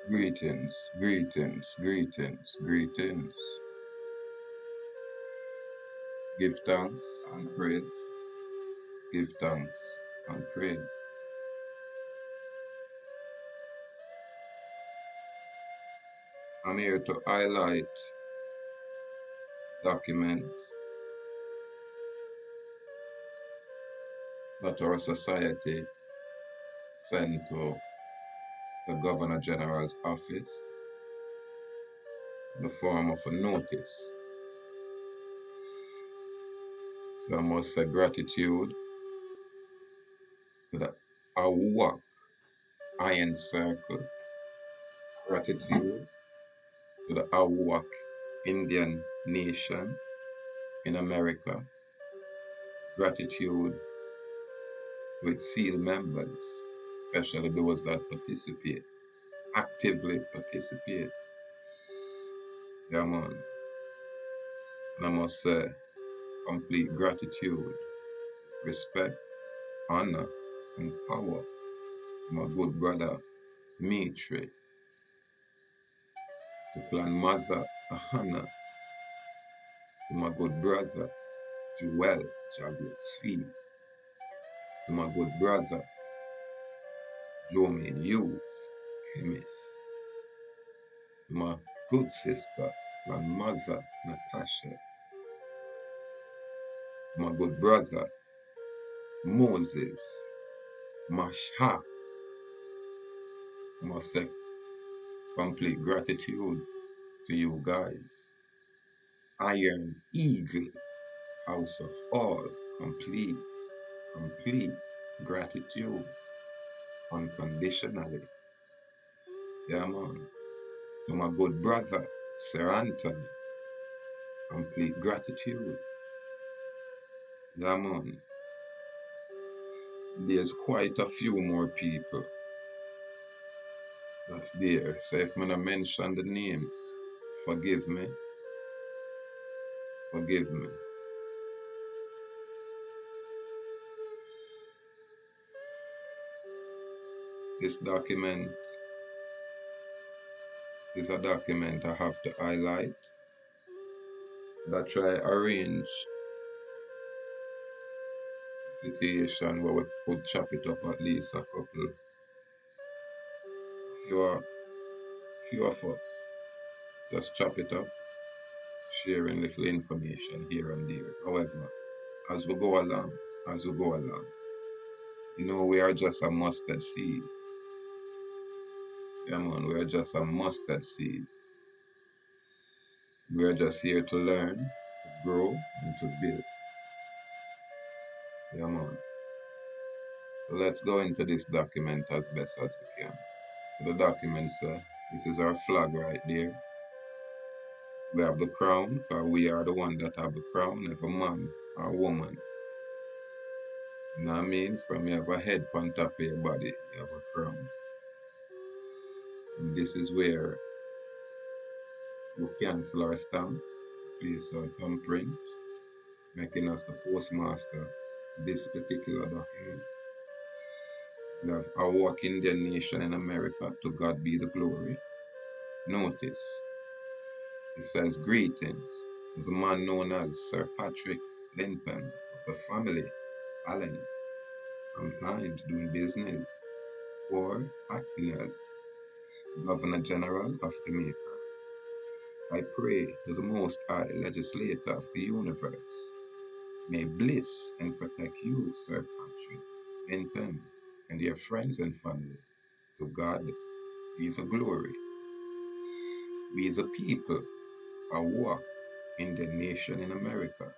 Greetings, greetings, greetings, greetings. Give thanks and praise. Give thanks and praise. I'm here to highlight document that our society sent to the Governor General's office in the form of a notice. So I must say gratitude to the Ahuuakh Iron Circle, gratitude to the Ahuuakh Indian Nation in America, gratitude with SEAL members, especially those that participate, actively participate. Yeah, man. And I must say, complete gratitude, respect, honor, and power to my good brother, Mitri, to Clan Mother, Ahana, to my good brother, Joel, Jaguar C, to my good brother, Jomi Hughes, Chemist, to my good sister, Grandmother, Natasha, to my good brother, Moses, Masha. I must say complete gratitude to you guys. Iron Eagle, House of All, complete gratitude, unconditionally. Yeah, man. To my good brother, Sir Anthony, complete gratitude. Yeah, man. There's quite a few more people that's there. So if I'm not mention the names, forgive me. Forgive me. This document is a document I have to highlight that try arrange a situation where we could chop it up at least a couple, few of us. Just chop it up, sharing little information here and there. However, as we go along, you know, we are just a mustard seed. Yeah, man, we are just a mustard seed. We are just here to learn, to grow, and to build. Yeah, man. So let's go into this document as best as we can. So the document says, this is our flag right there. We have the crown, because we are the one that have the crown, if a man or woman. You know what I mean? From you have a head on top of your body, you have a crown. And this is where we cancel our stamp, place our thumbprint, making us the postmaster of this particular document. We have Ahuuakh Indian Nation in America, to God be the glory. Notice, it says, greetings, the man known as Sir Patrick Linton of the family Allen, sometimes doing business or acting as Governor General of Jamaica. I pray to the Most High Legislator of the universe, may bliss and protect you, Sir Patrick Linton, and your friends and family. To God be the glory. We the people Ahuuakh in the nation in America,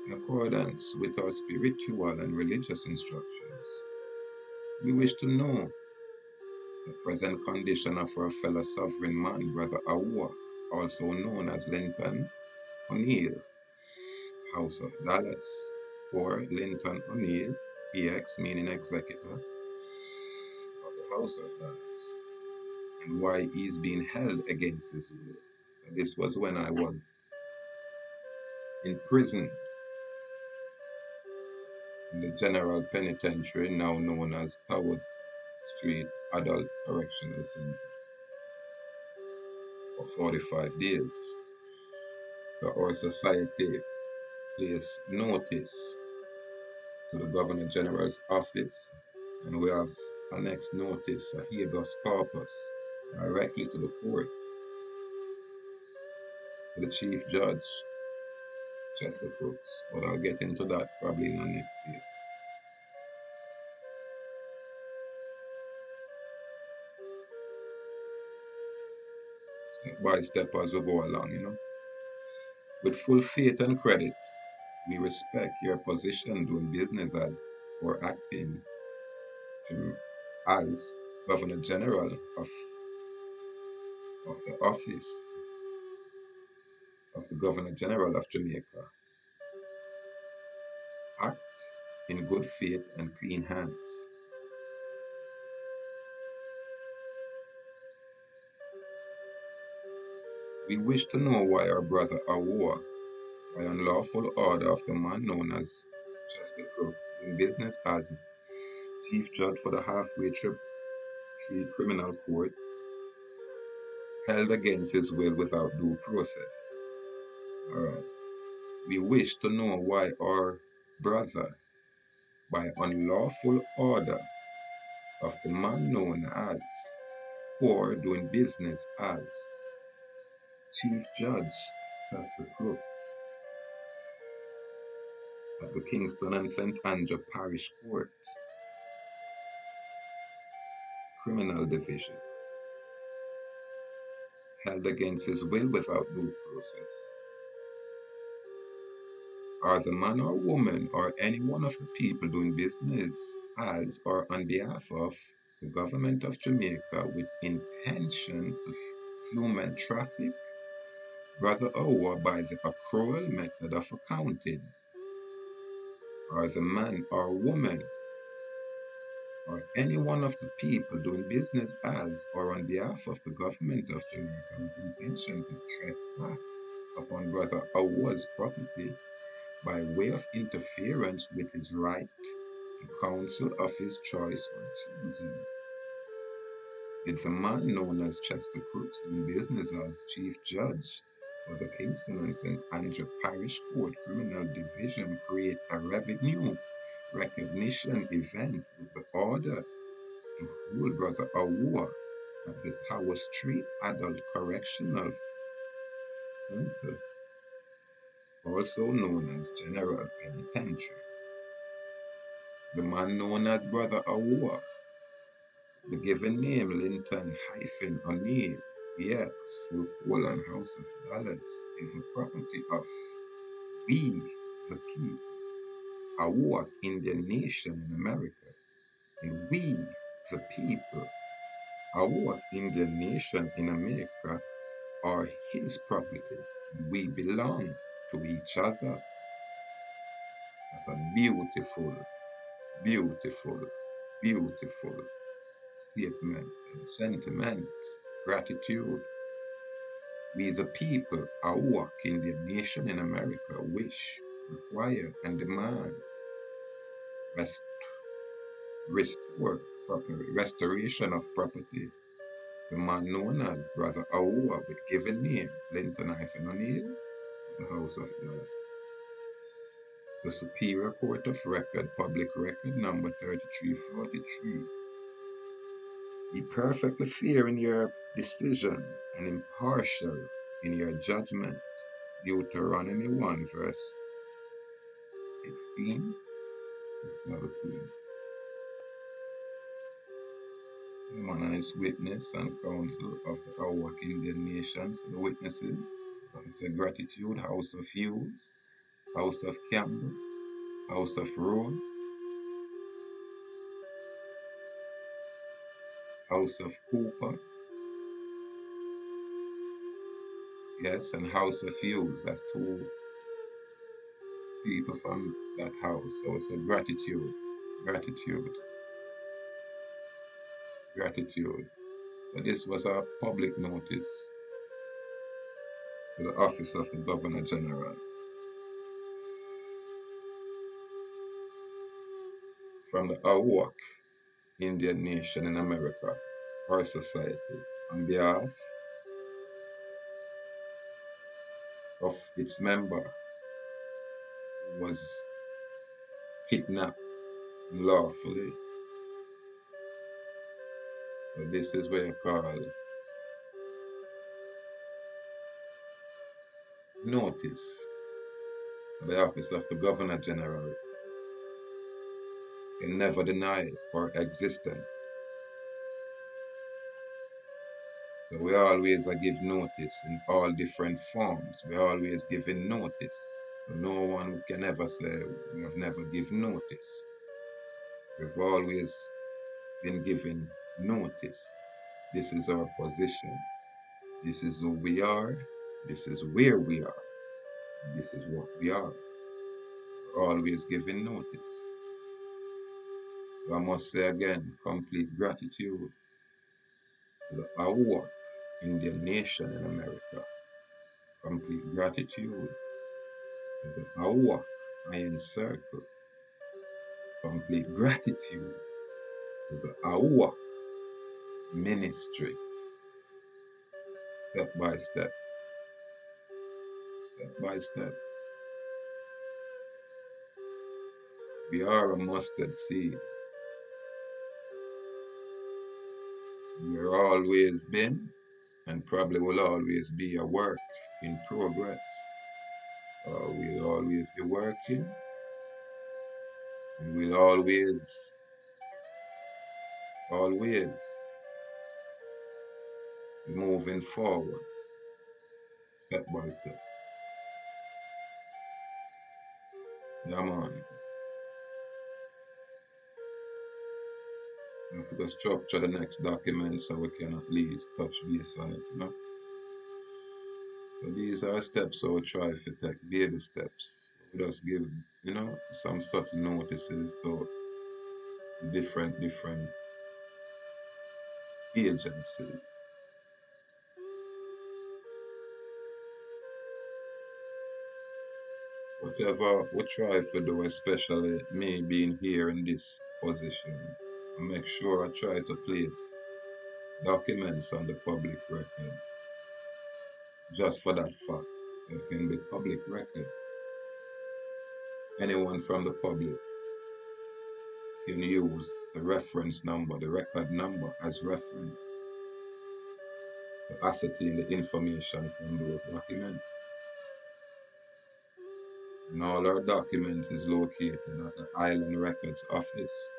in accordance with our spiritual and religious instructions. We wish to know the present condition of our fellow sovereign man, Brother Ahuuakh, also known as Linton O'Neill, House of Dallas, or Linton O'Neill, PX meaning executor of the House of Dallas, and why he's being held against his will. So this was when I was in prison in the General Penitentiary, now known as Tower Street Adult Correctional Center for 45 days. So our society placed notice to the Governor General's office, and we have a next notice, a habeas corpus, directly to the court, to the Chief Judge, Chester Crooks. But I'll get into that probably in the next day. Step by step as we go along, With full faith and credit, we respect your position doing business as or acting as Governor General of the office of the Governor General of Jamaica. Act in good faith and clean hands. We wish to know why our brother Ahuuakh, by unlawful order of the man known as Chester Crooks, doing business as Chief Judge for the Halfway Tree Criminal Court, held against his will without due process. Alright. We wish to know why our brother, by unlawful order of the man known as or doing business as Chief Judge Chester Crooks at the Kingston and St. Andrew Parish Court, Criminal Division, held against his will without due process. Are the man or woman or any one of the people doing business as or on behalf of the government of Jamaica with intention to human traffic Brother Ahuuakh by the accrual method of accounting, or the man or woman or any one of the people doing business as or on behalf of the government of Jamaica with intention to trespass upon Brother Ahuuakh's property by way of interference with his right to counsel of his choice or choosing. Did the man known as Chester Crooks doing business as Chief Judge for the Kingston and St. Andrew Parish Court Criminal Division create a revenue recognition event with the order to hold Brother Ahuuakh at the Tower Street Adult Correctional Center, also known as General Penitentiary? The man known as Brother Ahuuakh, the given name Linton-O'Neill, EX, full colon House of Dollars, is the property of we the people, Ahuuakh Indian Nation in America, and we the people, Ahuuakh Indian Nation in America, are his property, and we belong to each other. That's a beautiful, beautiful, beautiful statement and sentiment. Gratitude. We the people, Ahuuakh Indian Nation in America, wish, require, and demand restoration of property. The man known as Brother Ahuuakh with given name Linton-O'Neill of the House of Dollars. The Superior Court of Record, Public Record number 3343. Be perfectly fair in your decision and impartial in your judgment. Deuteronomy 1 verse 16 to 17. The man and his witness and counsel of the Ahuuakh Indian Nations, the witnesses, Officer Gratitude, House of Hughes, House of Campbell, House of Rhodes, House of Cooper, yes, and House of Hughes. That's two people from that house. So it's a gratitude, gratitude, gratitude. So this was a public notice to the office of the Governor General from the Ahuuakh Indian nation in America, our society, on behalf of its member who was kidnapped lawfully. So this is what you call notice. The office of the Governor General can never deny our existence. So we always give notice in all different forms. We always giving notice. So no one can ever say we have never given notice. We've always been given notice. This is our position. This is who we are. This is where we are. This is what we are. We're always giving notice. So I must say again, complete gratitude to the Ahuuakh Indian nation in America. Complete gratitude to the Ahuuakh Iron Circle. Complete gratitude to the Ahuuakh ministry. Step by step. Step by step. We are a mustard seed. We're always been and probably will always be a work in progress. We'll always be working and we'll always be moving forward step by step. Yeah, man. We have to structure the next document so we can at least touch base on it, you know? So these are steps so we try to take baby steps. We just give, you know, some subtle notices to different agencies. Whatever we try to do, especially me being here in this position, I make sure I try to place documents on the public record just for that fact, so it can be public record. Anyone from the public can use the reference number, the record number as reference to ascertain the information from those documents. And all our documents is located at the Island Records Office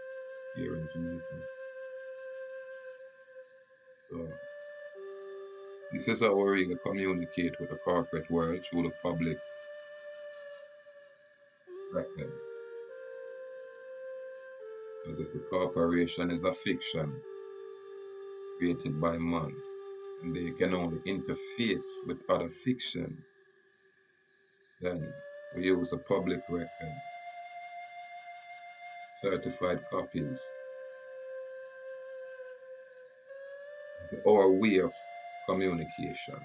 here in Jamaica. So this is how we really communicate with the corporate world, through the public record. As if the corporation is a fiction created by man, and they can only interface with other fictions, then we use a public record, certified copies, as our way of communication.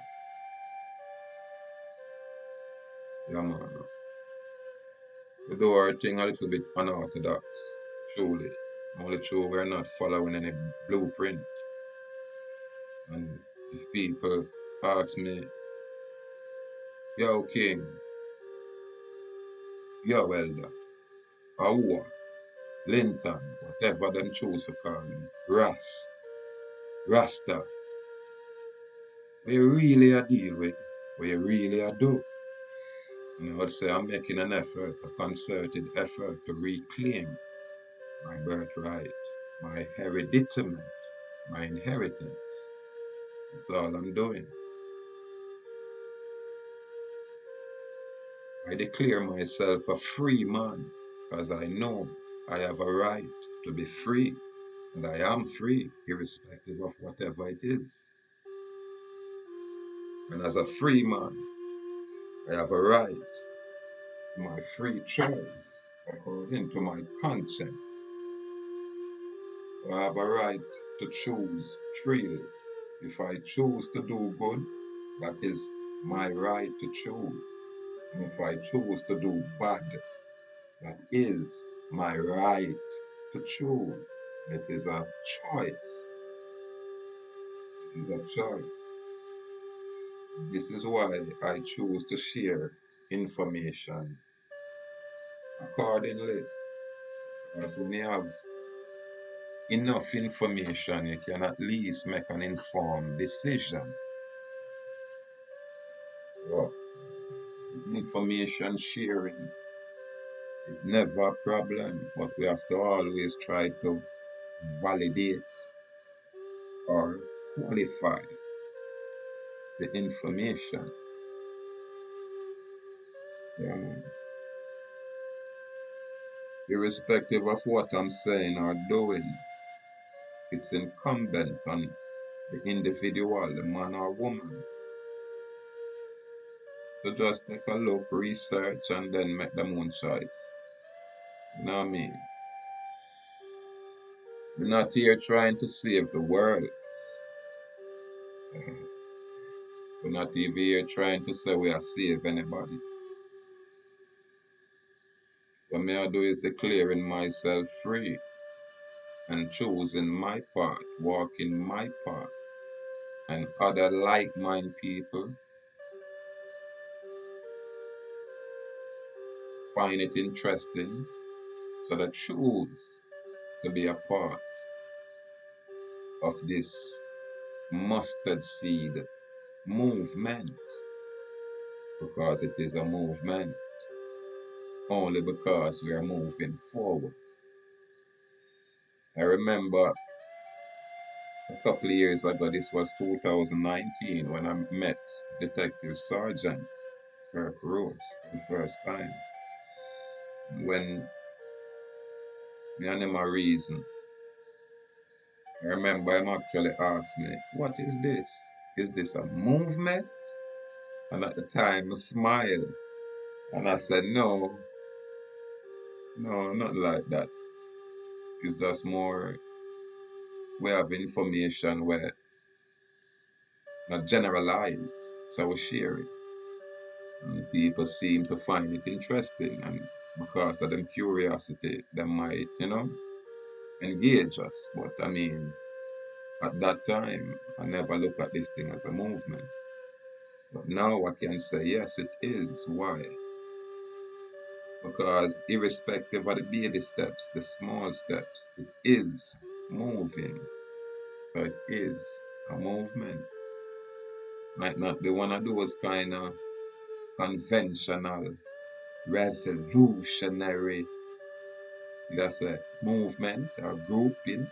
Yeah, man. We do our thing a little bit unorthodox, truly. Only true we're not following any blueprint. And if people ask me, yo King, yo Elder, Ahuuakh, Linton, whatever them choose to call me, Rasta, what you really a deal with, what you really a do. And I would say I'm making an effort, a concerted effort to reclaim my birthright, my hereditament, my inheritance. That's all I'm doing. I declare myself a free man because I know I have a right to be free, and I am free irrespective of whatever it is. And as a free man, I have a right to my free choice according to my conscience. So I have a right to choose freely. If I choose to do good, that is my right to choose. And if I choose to do bad, that is my right to choose. It is a choice. It is a choice. This is why I choose to share information accordingly. Because when you have enough information, you can at least make an informed decision. So, information sharing is never a problem, but we have to always try to validate or qualify the information. Irrespective of what I'm saying or doing, it's incumbent on the individual, the man or woman, to just take a look, research, and then make their own choice. You know what I mean? We're not here trying to save the world. We're not even here trying to say we are save anybody. What I do is declaring myself free and choosing my path, walking my path, and other like-minded people find it interesting, so they choose to be a part of this mustard seed movement, because it is a movement, only because we are moving forward. I remember a couple of years ago, this was 2019, when I met Detective Sergeant Kirk Roach for the first time. When me and him a reason, I remember him actually asked me, "What is this? Is this a movement?" And at the time I smiled and I said, no, not like that. It's just more, we have information where not generalize, so we share it. And people seem to find it interesting, and because of them curiosity, they might, engage us. But I mean, at that time, I never look at this thing as a movement. But now I can say, yes, it is. Why? Because irrespective of the baby steps, the small steps, it is moving. So it is a movement. Might not be one of those kind of conventional, revolutionary, that's a movement or grouping,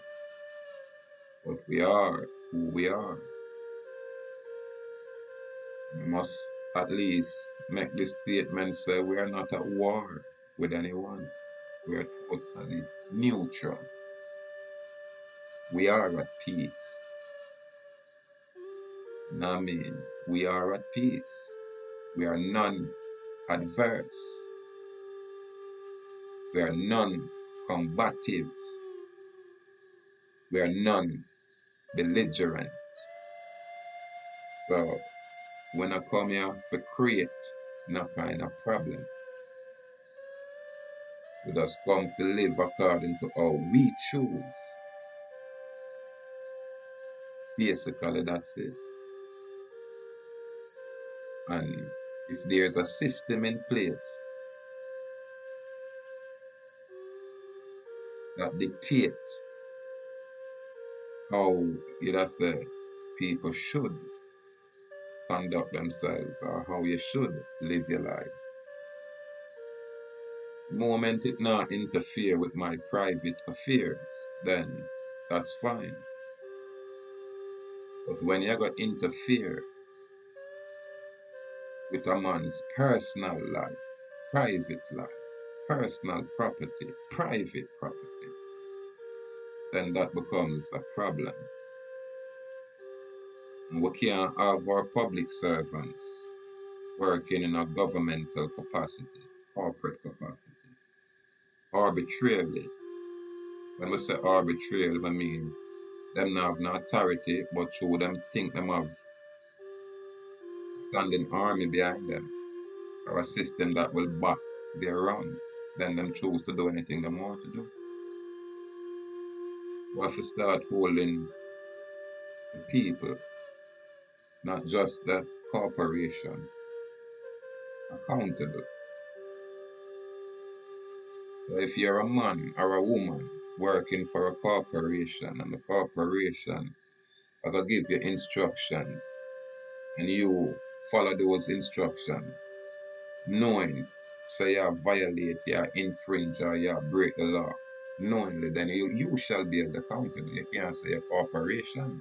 but we are who we are. We must at least make this statement, say we are not at war with anyone. We are totally neutral. We are at peace. I mean, we are at peace. We are non-adverse. We are non-combative. We are non-belligerent. So when I come here to create no kind of problem, we just come to live according to how we choose. Basically, that's it. And if there's a system in place that dictates how you say people should conduct themselves or how you should live your life, the moment it not interfere with my private affairs, then that's fine. But when you got interfere with a man's personal life, private life, personal property, private property, then that becomes a problem. And we can't have our public servants working in a governmental capacity, corporate capacity, arbitrarily. When we say arbitrarily, I mean them not have no authority, but through them think them have standing army behind them, or a system that will back their runs, then them choose to do anything they want to do. We have to start holding the people, not just the corporation, accountable. So if you're a man or a woman working for a corporation and the corporation are going to give you instructions and you follow those instructions, knowing so you violate, you infringe, or you break the law, knowingly, then you shall be held accountable. You can't say a corporation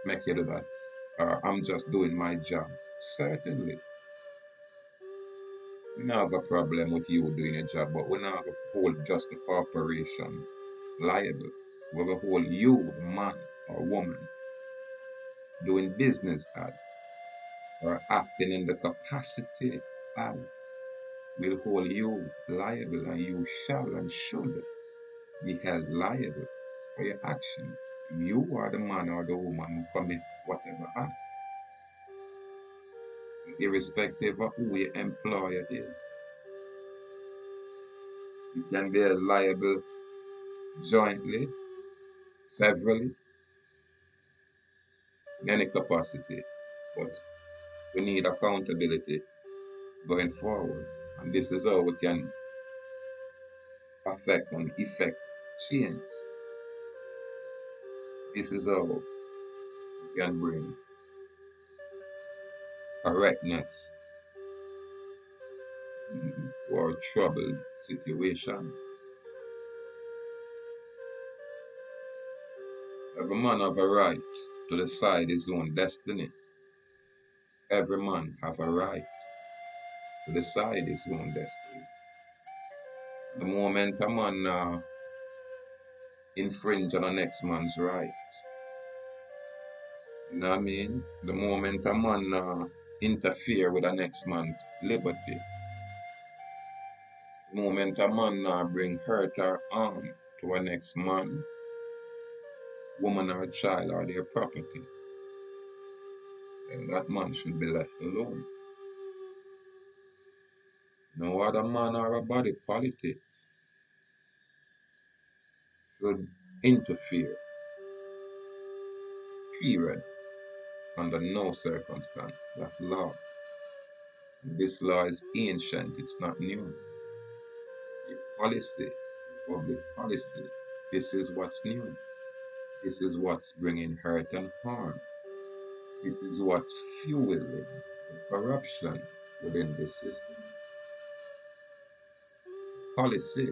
make you do that, or I'm just doing my job. Certainly, we don't have a problem with you doing your job, but we're not going to hold just the corporation liable. We're going to hold you, the man or woman, doing business as, or acting in the capacity as, will hold you liable, and you shall and should be held liable for your actions. You are the man or the woman who commit whatever act. So irrespective of who your employer is, you can be held liable jointly, severally, in any capacity. But we need accountability going forward. And this is how we can affect and effect change. This is how we can bring correctness to our troubled situation. Every man have a right to decide his own destiny. Every man have a right to decide his own destiny. The moment a man infringe on the next man's right, you know what I mean? The moment a man interfere with the next man's liberty, the moment a man bring hurt or harm to a next man, woman or child or their property, then that man should be left alone. No other man or a body politic should interfere, period, under no circumstance. That's law. And this law is ancient, it's not new. The policy, public policy, this is what's new. This is what's bringing hurt and harm. This is what's fueling the corruption within the system. Policy,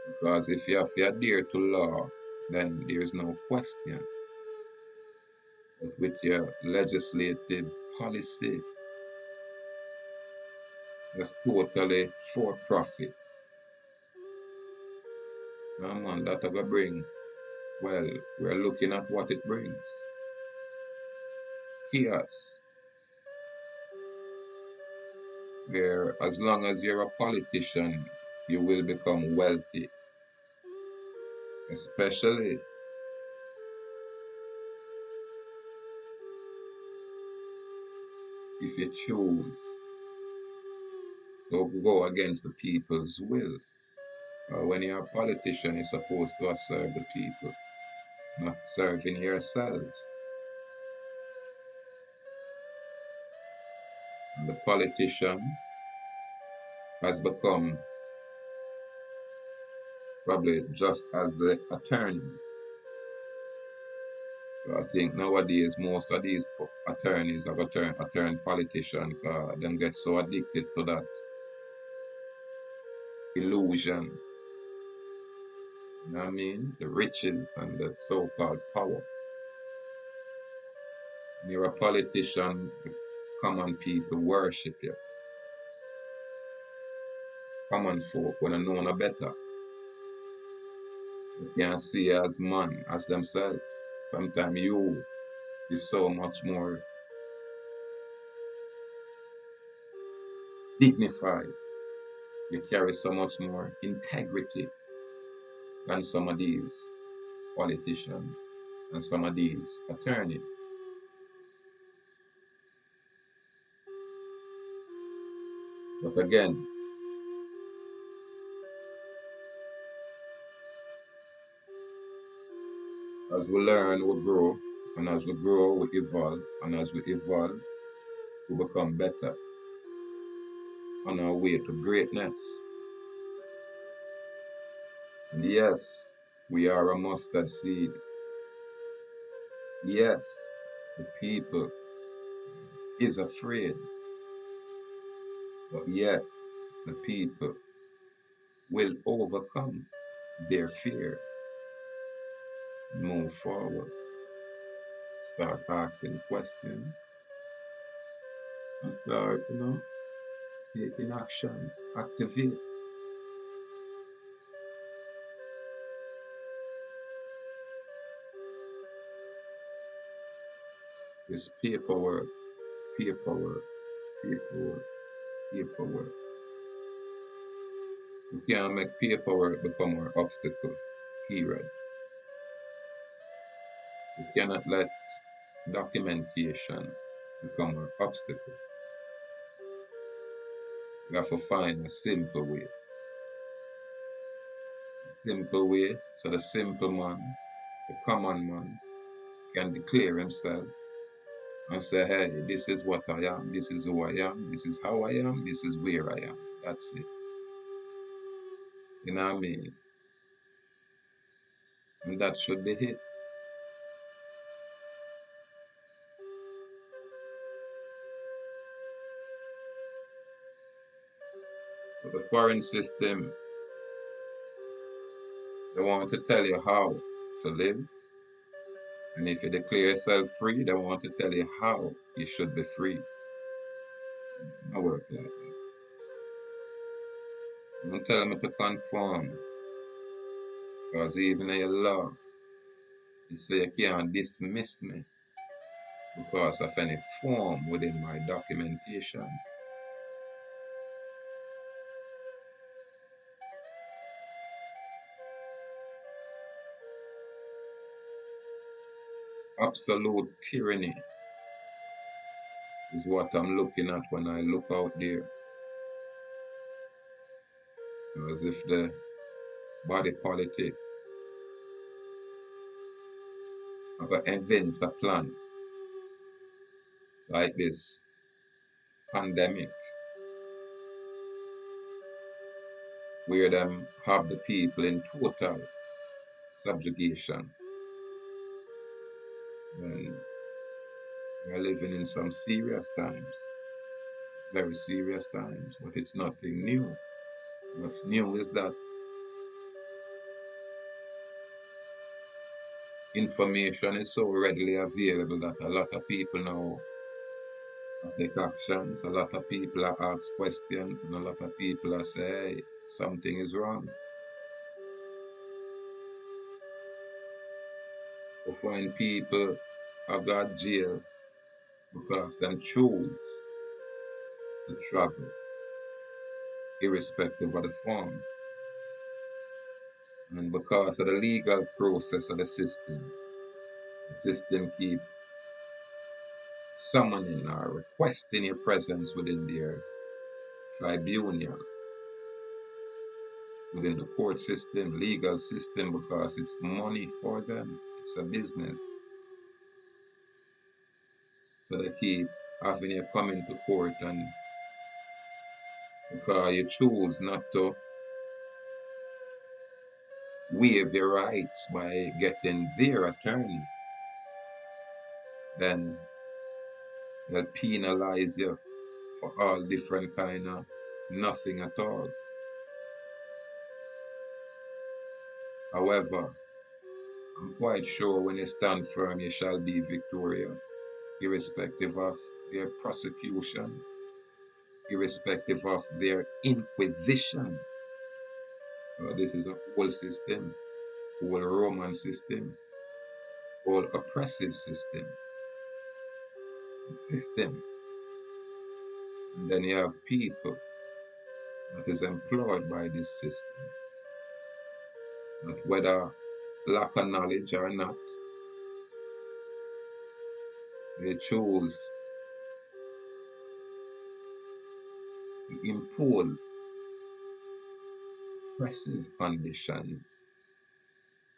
because if you have to adhere to law, then there's no question. But with your legislative policy, that's totally for profit. No man, that ever bring, well, we're looking at what it brings. Chaos. Where as long as you're a politician, you will become wealthy. Especially if you choose to go against the people's will. When you're a politician, you're supposed to serve the people, not serving yourselves. And the politician has become probably just as the attorneys. So I think nowadays most of these attorneys have turned politician because them get so addicted to that illusion. You know what I mean? The riches and the so-called power. When you're a politician, the common people worship you. Common folk wanna know no better. They can't see you as man, as themselves. Sometimes you is so much more dignified. You carry so much more integrity than some of these politicians and some of these attorneys. But again, As we learn, we grow, and as we grow, we evolve, and as we evolve, we become better on our way to greatness. And yes, we are a mustard seed. Yes, the people is afraid, but yes, the people will overcome their fears, move forward, start asking questions, and start, taking action, activate. This paperwork, paperwork, paperwork, paperwork. We can't make paperwork become our obstacle, period. We cannot let documentation become our obstacle. We have to find a simple way. A simple way so the simple man, the common man, can declare himself and say, hey, this is what I am, this is who I am, this is how I am, this is where I am. That's it. You know what I mean? And that should be it. But the foreign system, they want to tell you how to live. And if you declare yourself free, they want to tell you how you should be free. I work like that. Don't tell me to conform, because even in your law, you say you can't dismiss me because of any form within my documentation. Absolute tyranny is what I'm looking at when I look out there. As if the body politic have evince a plan like this pandemic, where them have the people in total subjugation. And we're living in some serious times, very serious times, but it's nothing new. What's new is that information is so readily available that a lot of people now take actions, a lot of people are ask questions, and a lot of people are say, hey, something is wrong. We find people have got jail because them choose to travel, irrespective of the form. And because of the legal process of the system keep summoning or requesting your presence within their tribunal, within the court system, legal system, because it's money for them. It's a business. So they keep having you come into court, and because you choose not to waive your rights by getting their attorney, then they'll penalize you for all different kind of nothing at all. However, I'm quite sure when you stand firm, you shall be victorious, irrespective of their prosecution, irrespective of their inquisition. This is a whole system, whole Roman system, whole oppressive system. And then you have people that is employed by this system, that whether lack of knowledge or not, they choose to impose oppressive conditions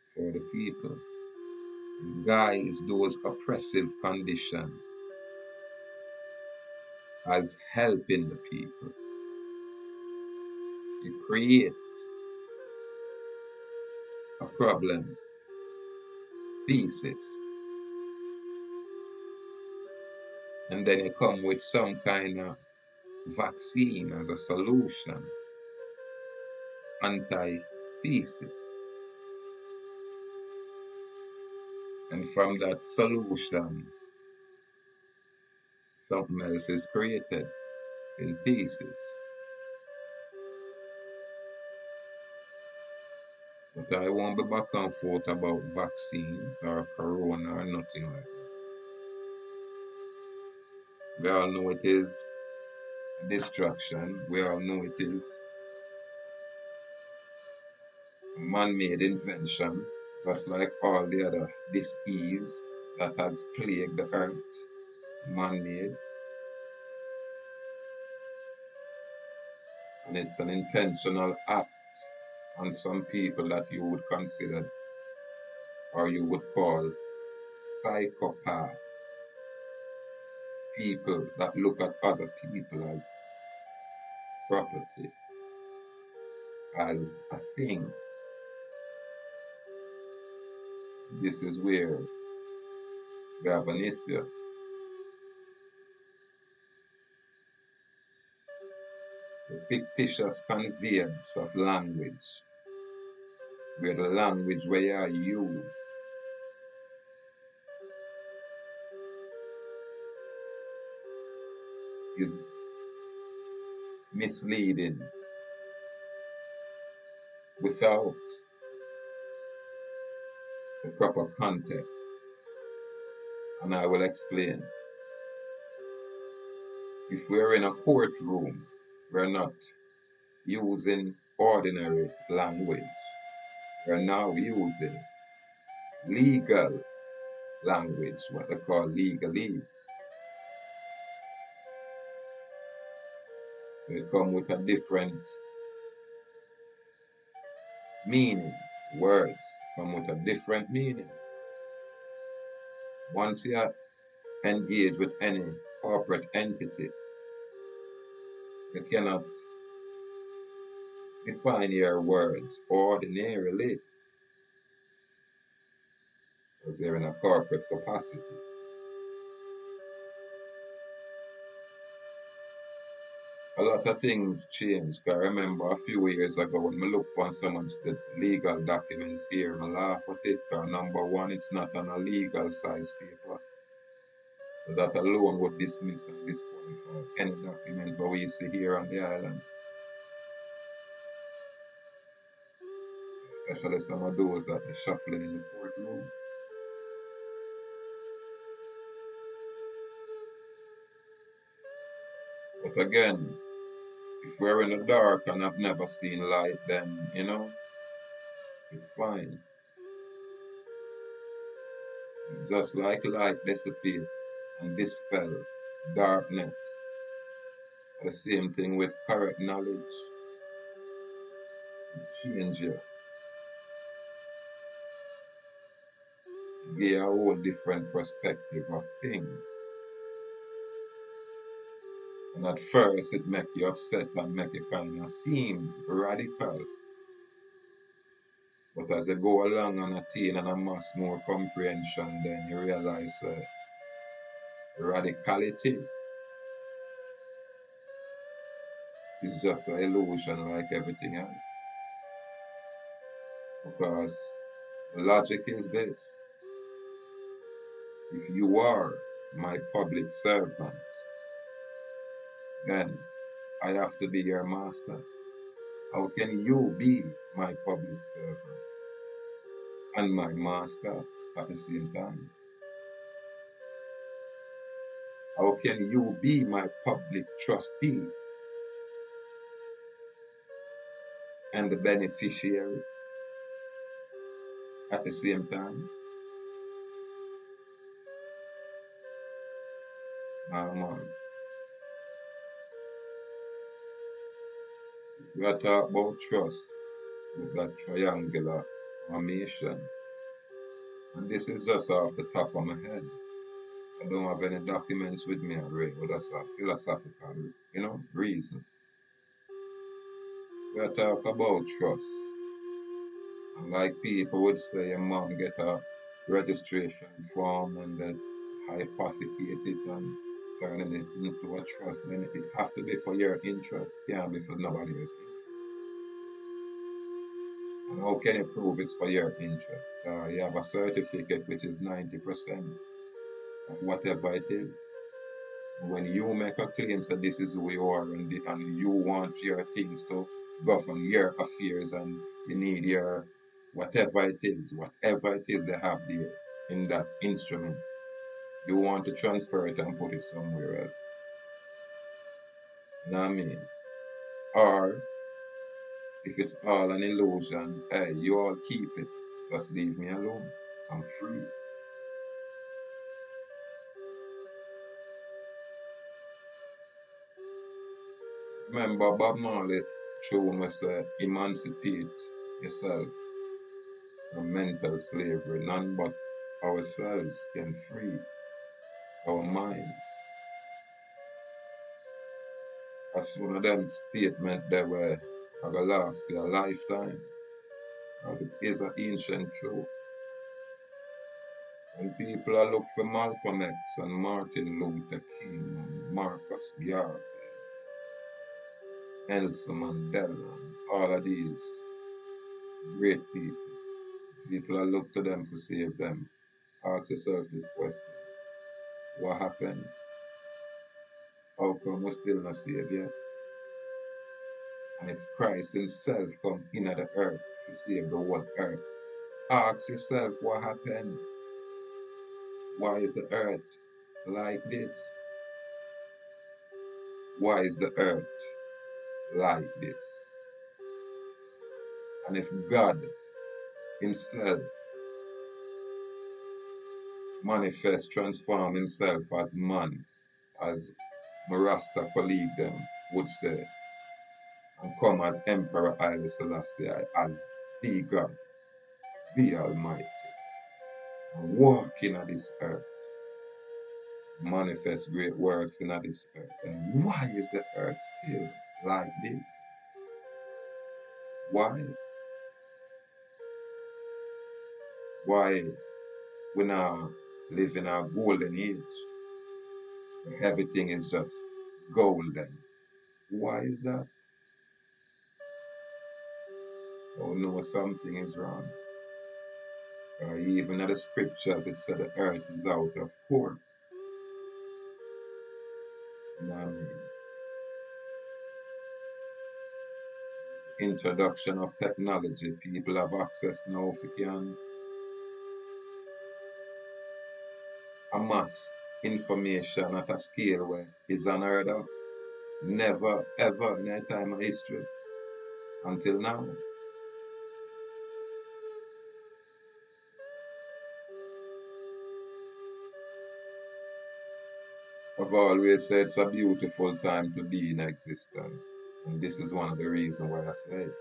for the people. guise those oppressive conditions as helping the people. You create a problem thesis, and then you come with some kind of vaccine as a solution, anti-thesis. And from that solution, something else is created in thesis. But I won't be back and forth about vaccines or corona or nothing like that. We all know it is a distraction. We all know it is a man-made invention, just like all the other disease that has plagued the earth. It's man-made. And it's an intentional act on some people that you would consider or you would call psychopath. People that look at other people as property, as a thing. This is where we have an issue. The fictitious conveyance of language, where the language where you use is misleading without the proper context. And I will explain. If we're in a courtroom, we're not using ordinary language. We're now using legal language, what they call legalese. So it comes with a different meaning. Words come with a different meaning. Once you engage with any corporate entity, you cannot define your words ordinarily because they're in a corporate capacity. A lot of things change. I remember a few years ago when I looked on some of the legal documents here, I laugh at it because number one, it's not on a legal size paper. So that alone would dismiss and disqualify any document that we see here on the island. Especially some of those that are shuffling in the courtroom. But again, if we're in the dark and I've never seen light, then, it's fine. Just like light dissipate and dispel darkness. The same thing with correct knowledge. It change you. It give you a whole different perspective of things. And at first it make you upset and make it kind of seems radical. But as you go along and attain and amass more comprehension, then you realize radicality is just an illusion like everything else. Because the logic is this: if you are my public servant, then I have to be your master. How can you be my public servant and my master at the same time? How can you be my public trustee and the beneficiary at the same time? Man, if we are talking about trust with that triangular formation, And this is just off the top of my head. I don't have any documents with me already, but that's a philosophical, reason. We are talk about trust. And like people would say, a mom get a registration form and then hypothecate it and turning it into a trust. Then it have to be for your interest, can't be for nobody else's interest. And how can you prove it's for your interest? You have a certificate which is 90% of whatever it is. When you make a claim that this is who you are and you want your things to govern your affairs and you need your whatever it is they have there in that instrument, you want to transfer it and put it somewhere else. You know what I mean? Or if it's all an illusion, hey, you all keep it. Just leave me alone. I'm free. Remember Bob Marley tune was emancipate yourself from mental slavery. None but ourselves can free our minds. That's one of them statements that were gonna last for a lifetime. As it is an ancient truth. When people are look for Malcolm X and Martin Luther King and Marcus Garvey, Nelson Mandela, and all of these great people, people are look to them to save them. Ask yourself this question. What happened? How come we still not saved yet? And if Christ himself come into the earth to save the whole earth, ask yourself what happened. Why is the earth like this? Why is the earth like this? And if God himself manifest, transform himself as man, as my Rasta colleague them would say, and come as Emperor Haile Selassie, as the God, the Almighty, and walk in this earth, manifest great works in this earth. And why is the earth still like this? Why? Why we now live in a golden age? Everything is just golden. Why is that? So we know something is wrong. Even in the scriptures it said the earth is out of course. You know what I mean? Introduction of technology, people have access now if you can amass information at a scale where is unheard of. Never ever in a time of history until now. I've always said it's a beautiful time to be in existence. And this is one of the reasons why I say it.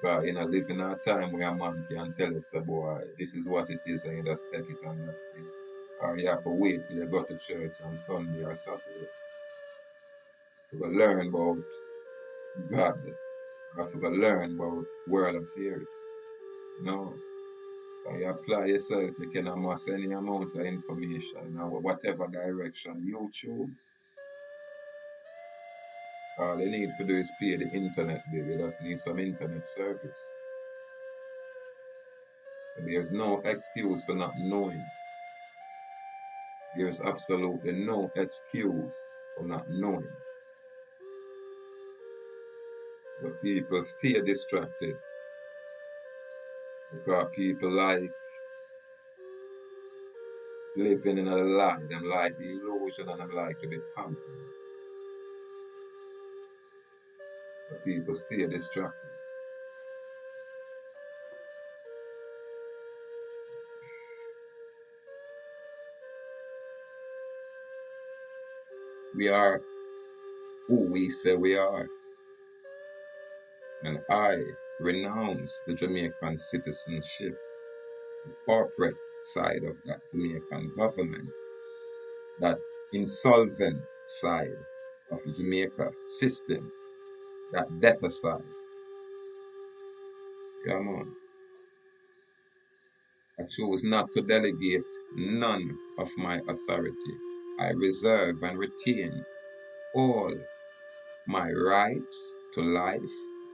Because you know, live in a time where a man can tell us, boy, this is what it is, and you just take it and that's it. Or you have to wait till you go to church on Sunday or Saturday to learn about God. Or to learn about world affairs. No. When you apply yourself, you can amass any amount of information in whatever direction you choose. All you need to do is pay the internet bill. You just need some internet service. So there's no excuse for not knowing. There's absolutely no excuse for not knowing. But people stay distracted because people like living in a lie, them like the illusion, and them like to be pampered. But people stay distracted. We are who we say we are. And I renounce the Jamaican citizenship, the corporate side of that Jamaican government, that insolvent side of the Jamaica system, that debtor side. Yeah, man. I choose not to delegate none of my authority. I reserve and retain all my rights to life,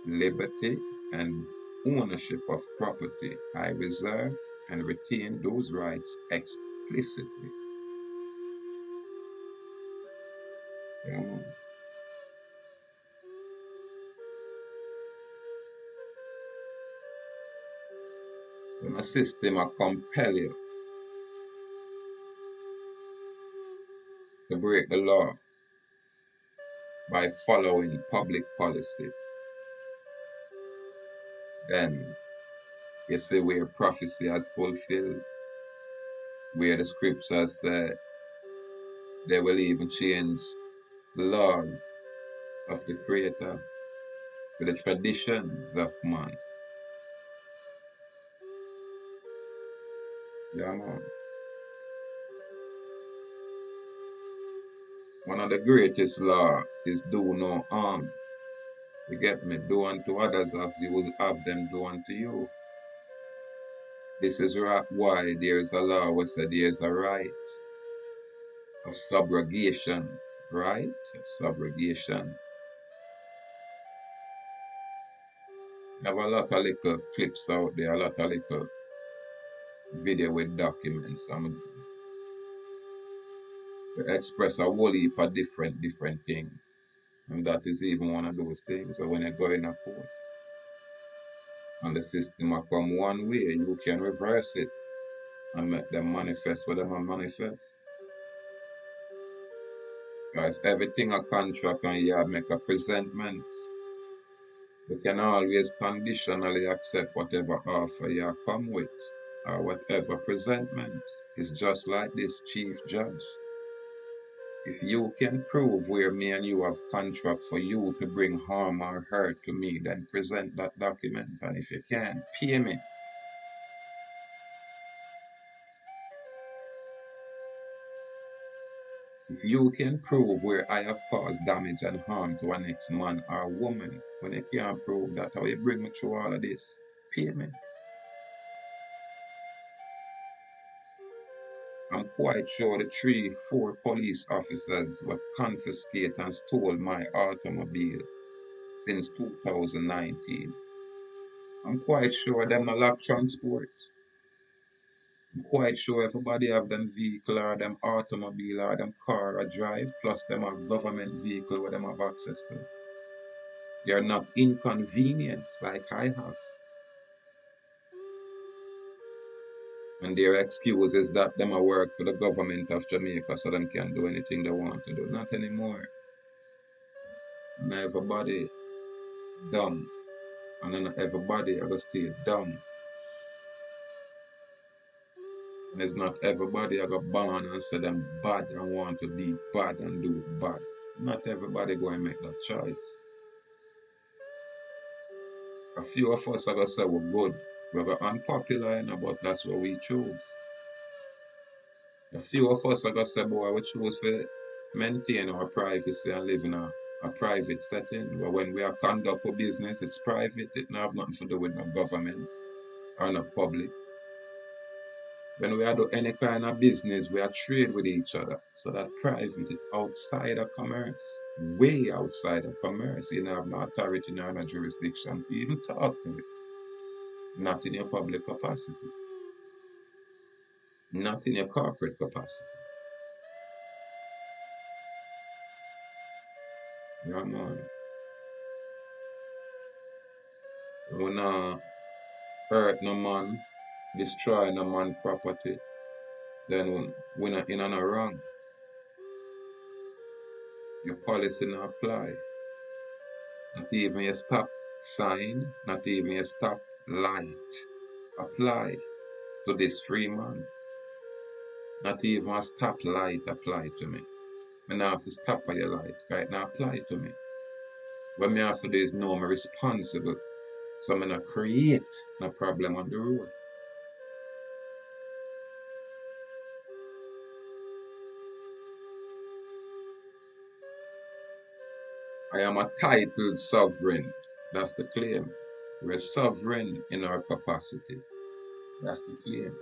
liberty, and ownership of property. I reserve and retain those rights explicitly. Yeah, man. When a system will compel you to break the law by following public policy, then you see where prophecy has fulfilled, where the scriptures say they will even change the laws of the Creator to the traditions of man. Yeah, man. One of the greatest law is do no harm. You get me? Do unto others as you will have them do unto you. This is why there is a law where said there is a right of subrogation. Right of subrogation. I have a lot of little clips out there, a lot of little video with documents. Express a whole heap of different things. And that is even one of those things. So when you go in a court and the system will come one way, you can reverse it and make them manifest what them manifest. Because everything a contract and you make a presentment, you can always conditionally accept whatever offer you come with or whatever presentment. It's just like this, Chief Judge. If you can prove where me and you have contract for you to bring harm or hurt to me, then present that document. And if you can, pay me. If you can prove where I have caused damage and harm to a next man or woman, when you can't prove that, how you bring me through all of this? Pay me. I'm quite sure the 4 police officers were confiscated and stole my automobile since 2019. I'm quite sure them no lack transport. I'm quite sure everybody have them vehicle or them automobile or them car or drive, plus them have government vehicle where them have access to. They are not inconvenienced like I have. And their excuse is that them a work for the government of Jamaica so them can do anything they want to do. Not anymore. And everybody dumb. And then everybody are gonna stay dumb. And it's not everybody are gonna born and say them bad and want to be bad and do bad. Not everybody going to make that choice. A few of us are going to say we're good. We're unpopular, but that's what we choose. A few of us are going to say, boy, we choose to maintain our privacy and live in a private setting. But when we are conduct a business, it's private. It don't have nothing to do with no government or no public. When we are do any kind of business, we are trade with each other. So that private is outside of commerce. Way outside of commerce. You don't have no authority nor no jurisdiction to even talk to it. Not in your public capacity. Not in your corporate capacity. Yeah, man. We not hurt no man, destroy no man property, then we not in no wrong. Your policy not apply. Not even your stop sign, not even your stop light apply to this free man. Not even a stop light apply to me. I not have to stop at your light, right? Now apply to me. What me have to do is know I'm responsible So I'm gonna create no problem on the road. I am a titled sovereign. That's the claim. We're sovereign in our capacity. That's the claim.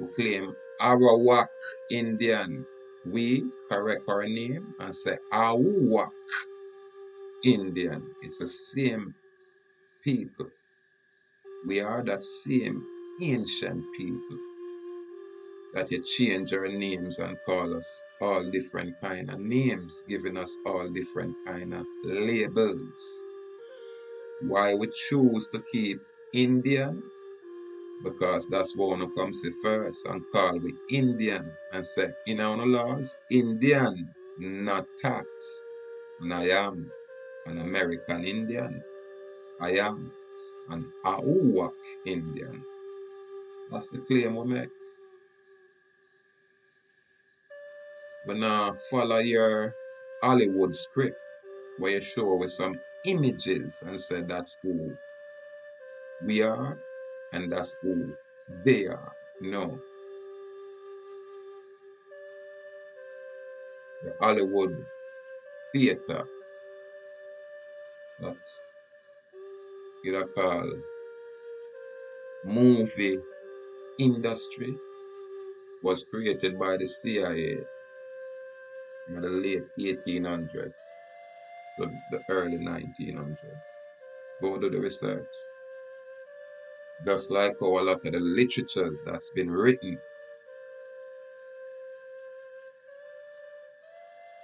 We claim Arawak Indian. We correct our name and say Ahuuakh Indian. It's the same people. We are that same ancient people that you change our names and call us all different kind of names, giving us all different kind of labels. Why we choose to keep Indian? Because that's what one comes to first and call we Indian and say in our laws, Indian, not tax. And I am an American Indian. I am an Ahuuakh Indian. That's the claim we make. We now follow your Hollywood script where you show with some images and say that's who we are and that's who they are. No. The Hollywood theater that you call movie industry was created by the CIA in the late 1800s to the early 1900s. Go do the research. Just like how a lot of the literatures that's been written,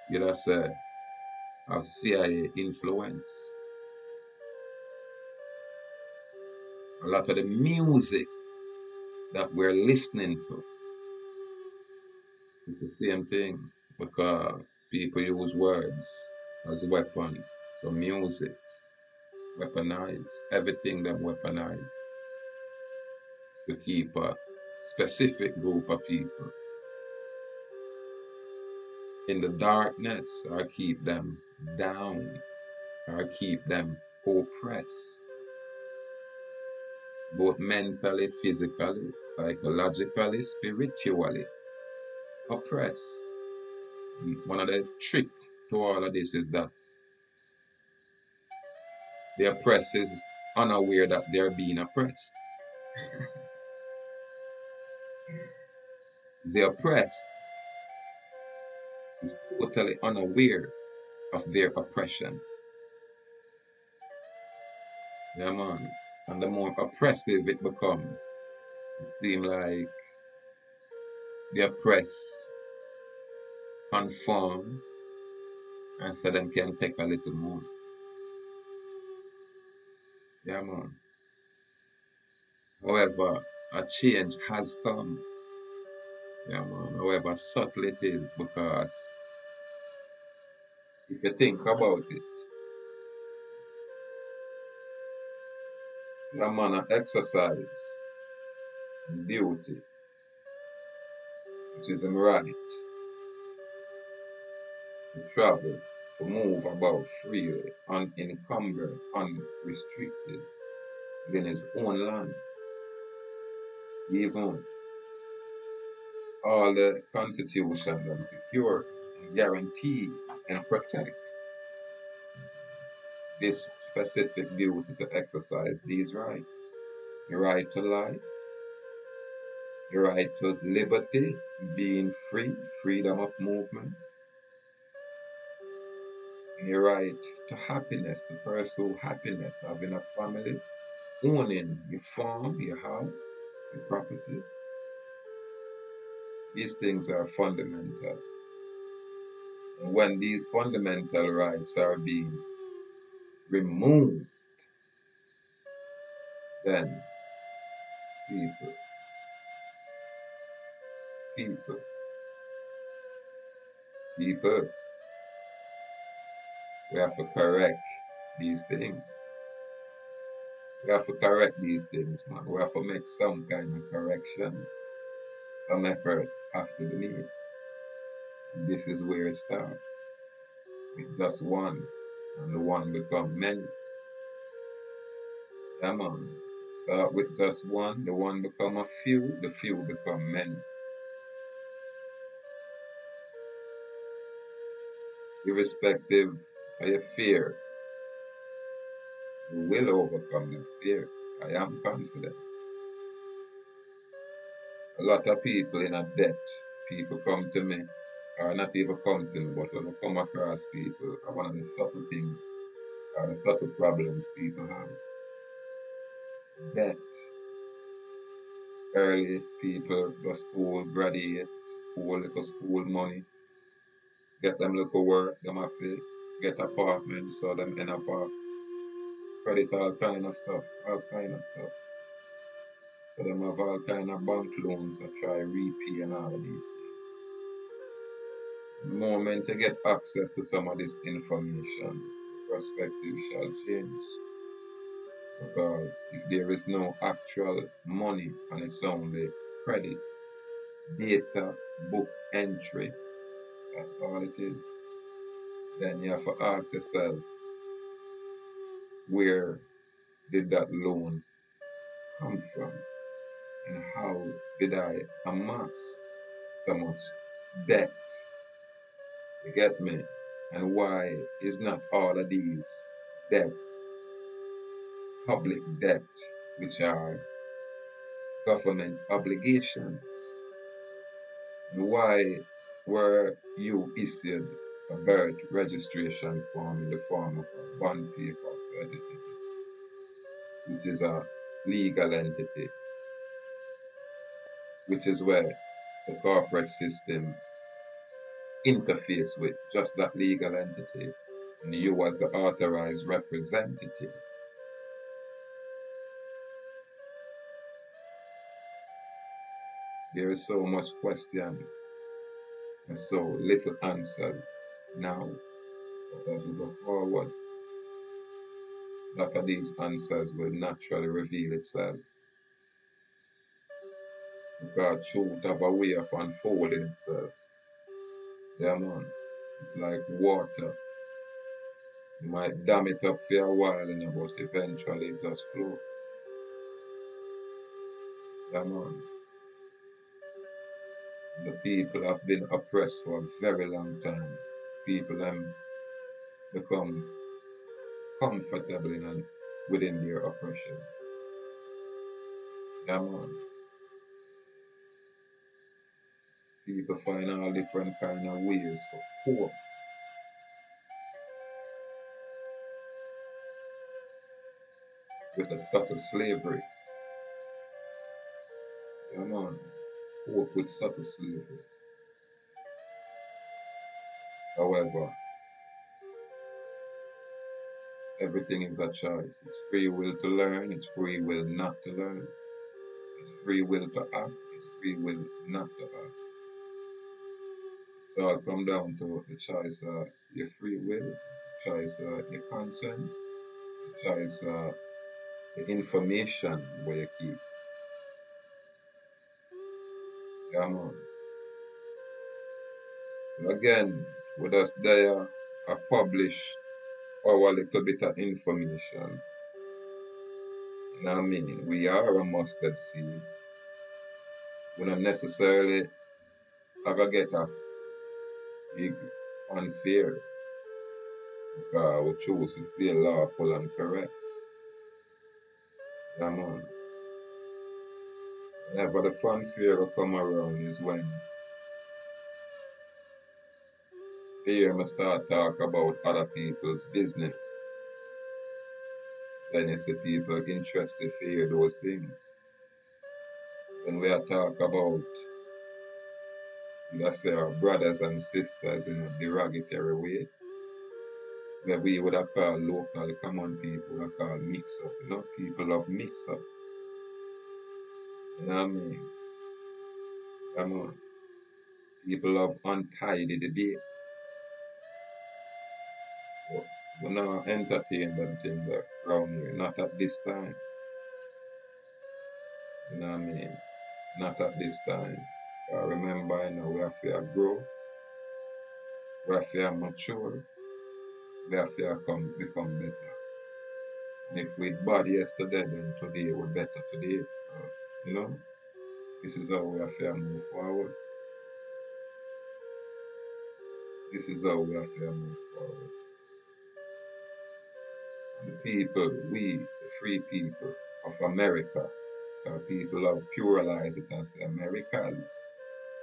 you know, say, have CIA influence. A lot of the music that we're listening to, it's the same thing because people use words as a weapon. So music, weaponize, everything that weaponize to keep a specific group of people in the darkness or keep them down or keep them oppressed, both mentally, physically, psychologically, spiritually oppressed. One of the trick to all of this is that the oppressed is unaware that they're being oppressed. The oppressed is totally unaware of their oppression. Yeah, man. And the more oppressive it becomes, it seems like the oppressed conform and so them can take a little more. Yeah, man. However, a change has come. Yeah, man. However subtle it is, because if you think about it, a man exercise duty, which is him right to travel, to move about freely, unencumbered, unrestricted within his own land. Even all the constitution that secure and guarantee and protect this specific duty to exercise these rights. Your right to life, your right to liberty, being free, freedom of movement, and your right to happiness, to pursue happiness, having a family, owning your farm, your house, your property. These things are fundamental. And when these fundamental rights are being removed, then people, people, people, we have to correct these things. We have to correct these things, man. We have to make some kind of correction. Some effort have to be made. And this is where it starts. With just one, and the one become many. Come on. Start with just one, the one become a few, the few become many. Irrespective of your fear, you will overcome that fear. I am confident. A lot of people in a debt, people come to me, or not even come to me, but when I come across people, one of the subtle things, or the subtle problems people have. Debt. Early people go school, graduate, whole little school money, get them little work, them have to get apartment, so them end up credit all kind of stuff, all kind of stuff. So them have all kind of bank loans that try repay and all of these things. The moment you get access to some of this information, perspective shall change. Because if there is no actual money and it's only credit, data, book entry, that's all it is, then you have to ask yourself, where did that loan come from? And how did I amass so much debt? You get me? And why is not all of these debt public debt, which are government obligations? And why were you issued a birth registration form in the form of a bond paper certificate, which is a legal entity, which is where the corporate system interface with just that legal entity, and you as the authorized representative? There is so much question and so little answers now. But as we go forward, a lot of these answers will naturally reveal itself, because truth have a way of unfolding itself. Yeah, man. It's like water. You might dam it up for a while, but eventually it just flow. Yeah, man. The people have been oppressed for a very long time. People become comfortable within their oppression. Yeah, man. People find all different kind of ways for cope with a subtle slavery. Yeah, man. Cope with subtle slavery. However, everything is a choice. It's free will to learn, it's free will not to learn. It's free will to act, it's free will not to act. So it come down to the choice of your free will, the choice of your conscience, the choice of the information where you keep. Yeah, man. So again, with us there, I publish our little bit of information. You know what I mean? We are a mustard seed. We don't necessarily have to get a big fanfare, because we choose to stay lawful and correct. Yeah, man. Whenever the fanfare will come around is when you hear me start talk about other people's business. Then you see people interested to hear those things. When we are talk about, let's say, our brothers and sisters in a derogatory way, where we would have called local common people, we call mix up. You know, people of mix up. You know what I mean? Come on. People of untidy debate. But we not entertain them things around here, not at this time. You know what I mean? Not at this time. Remember, we have to grow, we have to mature, we have to become better. And if we bad yesterday, then today we're better today. So, you know, this is how we have to move forward. This is how we have to move forward. The people, we, the free people of America, people have pluralized it and say Americas,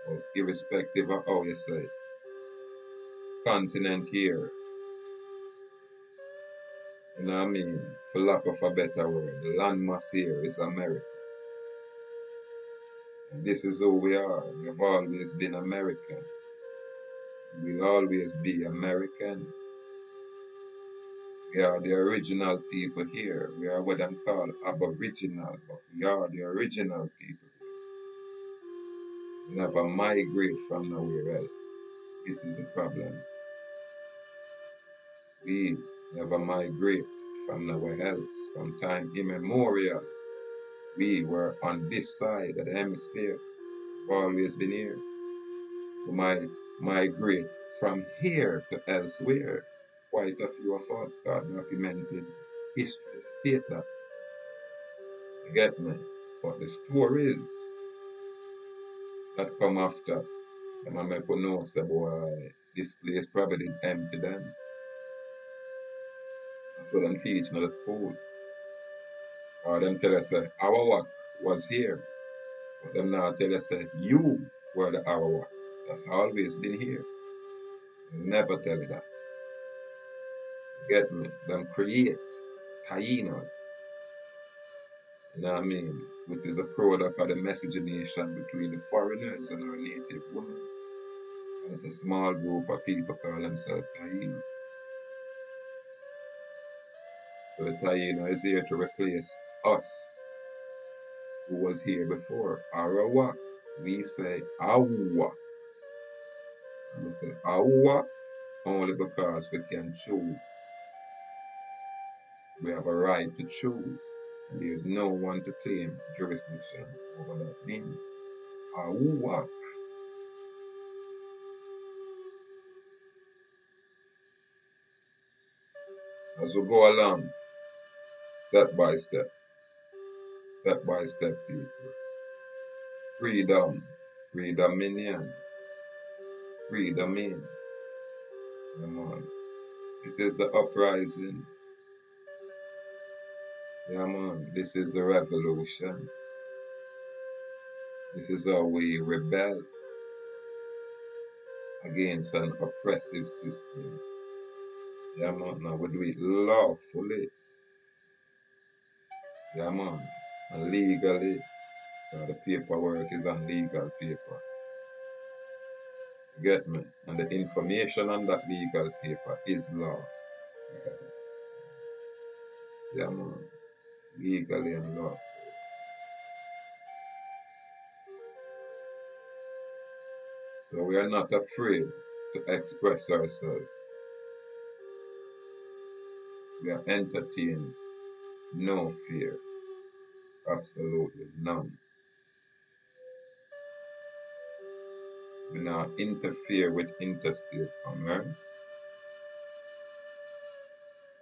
but irrespective of how you say it, continent here, you know what I mean, for lack of a better word, the landmass here is America. And this is who we are. We have always been American. We'll always be American. We are the original people here. We are what I'm called aboriginal, but we are the original people. We never migrate from nowhere else. This is the problem. We never migrate from nowhere else. From time immemorial, we were on this side of the hemisphere. We've always been here. We might migrate from here to elsewhere. Quite a few of us got documented history state that. You get me? But the stories that come after, them a make you know, say, boy, this place probably did empty them. That's what them teach in the school. Or them tell us, say, Ahuuakh was here. But them now tell us, say, you were the Ahuuakh. That's always been here. Never tell you that. You get me? Them create hyenas. You know what I mean? Which is a product of the miscegenation between the foreigners and our native women. And a small group of people call themselves hyena. So the hyena is here to replace us, who was here before. Ahuuakh. We say Ahuuakh. And we say Ahuuakh only because we can choose. We have a right to choose. And there is no one to claim jurisdiction over that name. Ahuuakh. As we go along, step by step, people. Freedom, freedominion, freedomin. Come on. This is the uprising. Yeah, man. This is the revolution. This is how we rebel against an oppressive system. Yeah, man. Now we do it lawfully. Yeah, man. And legally. The paperwork is on legal paper. You get me? And the information on that legal paper is law. Yeah, man. Legally and lawfully. So we are not afraid to express ourselves. We are entertained. No fear. Absolutely none. We not interfere with interstate commerce.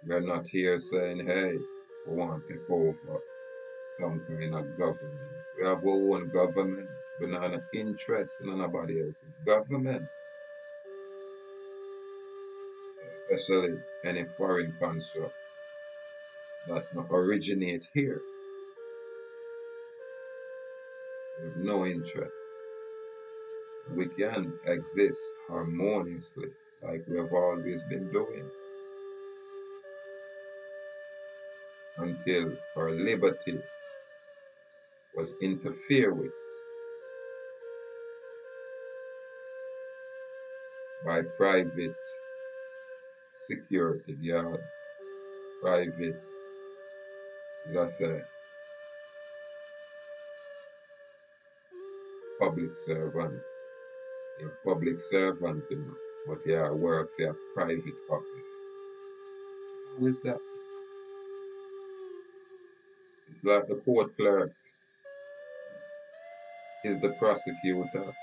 We are not here saying, hey, we want to take over some kind of government. We have our own government. We not have interest in anybody else's government. Especially any foreign construct that not originate here. We have no interest. We can exist harmoniously like we have always been doing until our liberty was interfered with by private security guards, private, let's say, public servant. You're a public servant, you know, but you work for a private office. How is that? It's like the court clerk is the prosecutor,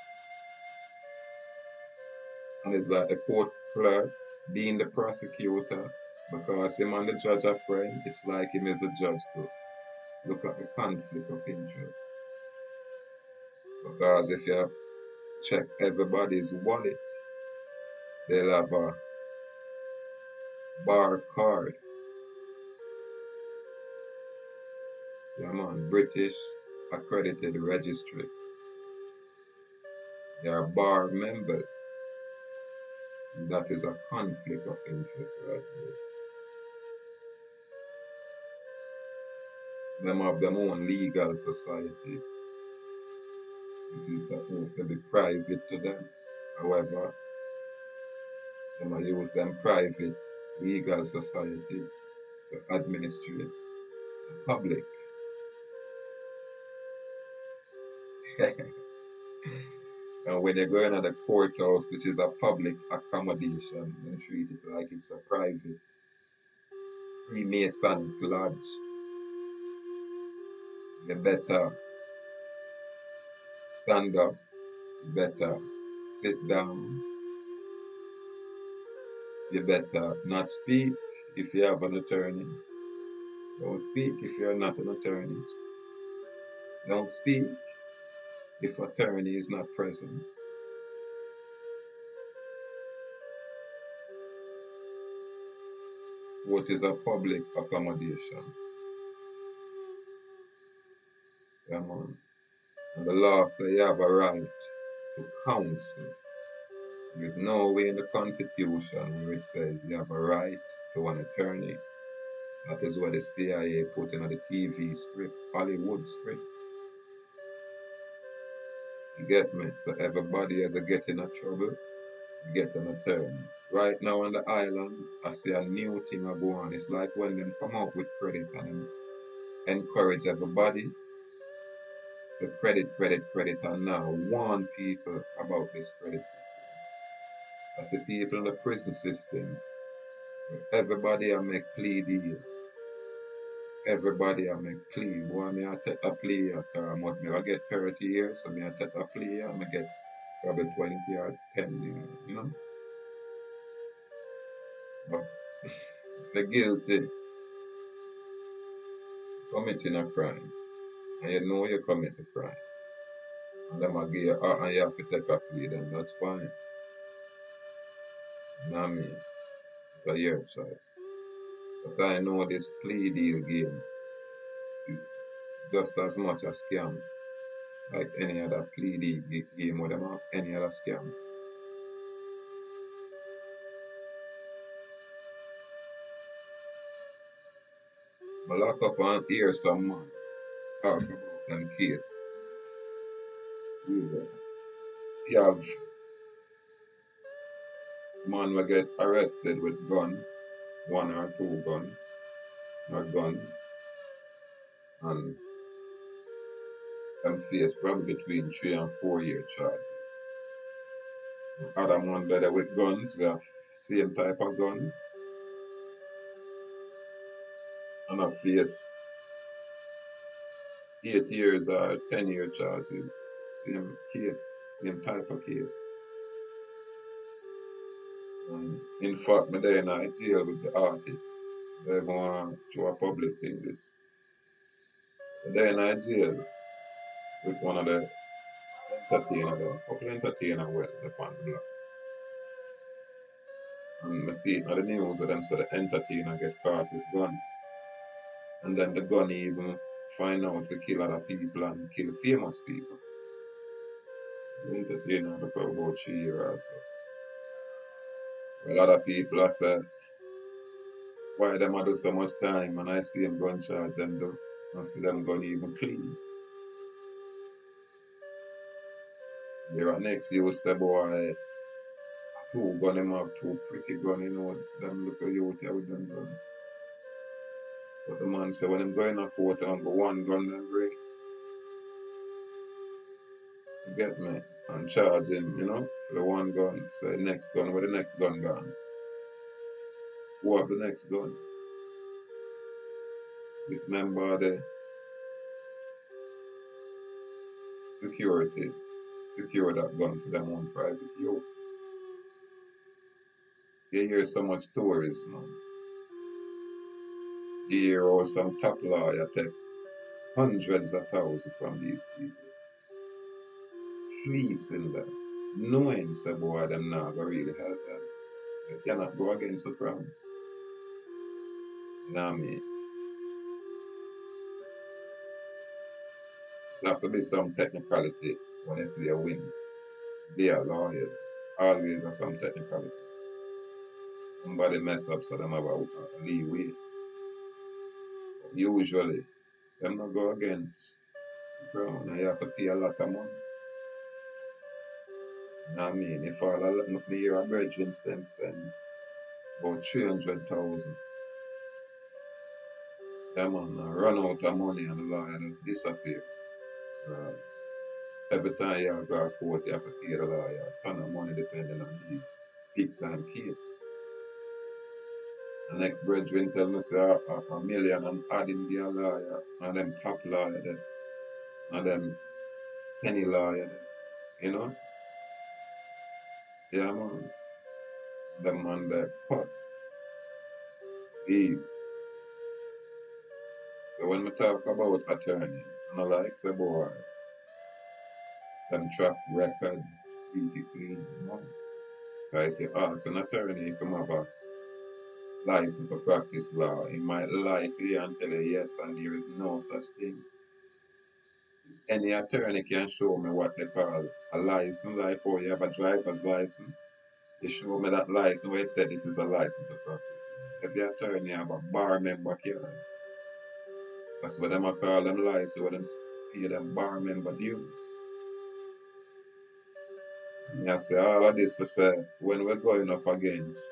and it's like the court clerk being the prosecutor Because him and the judge are friend, it's like him is a judge too. Look at the conflict of interest. Because if you check everybody's wallet, they'll have a bar card. Yeah man, British accredited registry. They are bar members. And that is a conflict of interest right there. Them have their own legal society, which is supposed to be private to them. However, them use them private legal society to administrate the public. And when you go into the courthouse, which is a public accommodation, you treat it like it's a private Freemason lodge. You better stand up, you better sit down, you better not speak if you have an attorney. Don't speak if you're not an attorney. Don't speak if attorney is not present. What is a public accommodation? Yeah, man. And the law says you have a right to counsel. There's no way in the Constitution where it says you have a right to an attorney. That is what the CIA put in the TV script, Hollywood script. You get me? So everybody has a get in a trouble, you get an attorney. Right now on the island, I see a new thing a go on. It's like when them come out with credit and encourage everybody to credit, and now warn people about this credit system. I see people in the prison system, everybody a make plea deal. Everybody a make plea. Boy, me a take a plea, because me I get 30 years, so me I take a plea, and me get probably 20 or 10 years, you know? But if you're guilty, committing a crime, and you know you commit the crime, and them a give you, and you have to take a plea, then that's fine. You know what I mean? It's your choice. But I know this plea deal game is just as much a scam like any other plea deal game or them have any other scam. I lock up and hear some man talk about them case. You have man will get arrested with gun, one or two gun or guns, and them face probably between 3 and 4 year charges. Other one better with guns, we have same type of gun, and I face 8 years or 10 year charges. Same case, same type of case. And in fact, me there in a jail with the artist. They want to a public thing this. There in a jail with one of the entertainer there, couple entertainer well upon the block. And I see it on the news where them say the entertainer get caught with gun. And then the gun even find out to kill other people and kill famous people. The entertainer had for about 3 years or so. A lot of people I say, why them a do so much time and I see them gun charge them do. And for them gun even clean. There next you would say, boy, two gun them have two pretty gun, you know, them look at you there with them guns. But the man say when them go in a court and go one gun them bring, you get me? And charge him, you know, for the one gun. So the next gun, where the next gun gone? Who have the next gun? With member the security, secure that gun for them own private use. You hear so much stories, man. You hear how some top lawyer take hundreds of thousands from these people, fleecing them, knowing say boy them not gonna really help them. They cannot go against the crown. You know what I mean? There have to be some technicality when you see a win. They are lawyers. Always have some technicality. Somebody mess up so them have a leeway. Usually, them not go against the crown and you have to pay a lot of money. You know what I mean? If all a me hear a brethren spend about 300,000, them man run out of money and the lawyer just disappear. Every time you go to court, you have to pay the lawyer a ton of money depending on his big time case. The next brethren tell me say a million and adding the lawyer and them top lawyer there and them penny lawyer there. You know? Yeah man. Them man there cut. Leave. So when we talk about attorneys, and I like say boy, them track record squeaky clean, you know? Because if you ask an attorney if you have a license to practice law, he might lie to you and tell you yes, and there is no such thing. Any attorney can show me what they call a license, like oh you have a driver's license. You show me that license where it said this is a license to practice. If the attorney have a bar member card, that's what them a call them license, what them pay them bar member dues. And I say all of this for say when we're going up against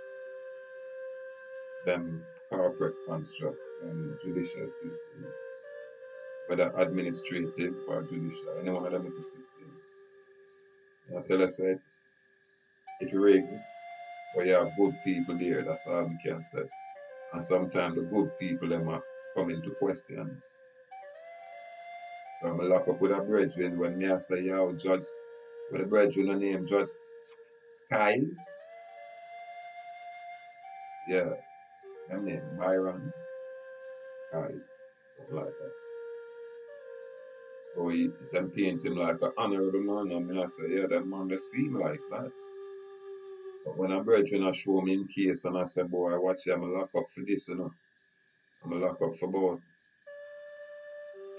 them corporate construct and judicial system, whether administrative or judicial, any one of them in the system. I tell us that it's rigged, but you have good people there, that's all we can say. And sometimes the good people them are coming to question. So I'm lock up with a brethren when me I say, yo, Judge, with a brethren name Judge Skies. Yeah, that name Byron Skies, something like that. Or them paint him like an honorable man, and me I say, yeah, that man they seem like that. But when a brethren I show me in case and I say, boy, watch you, I'm lock up for this, you know. I'm lock up for about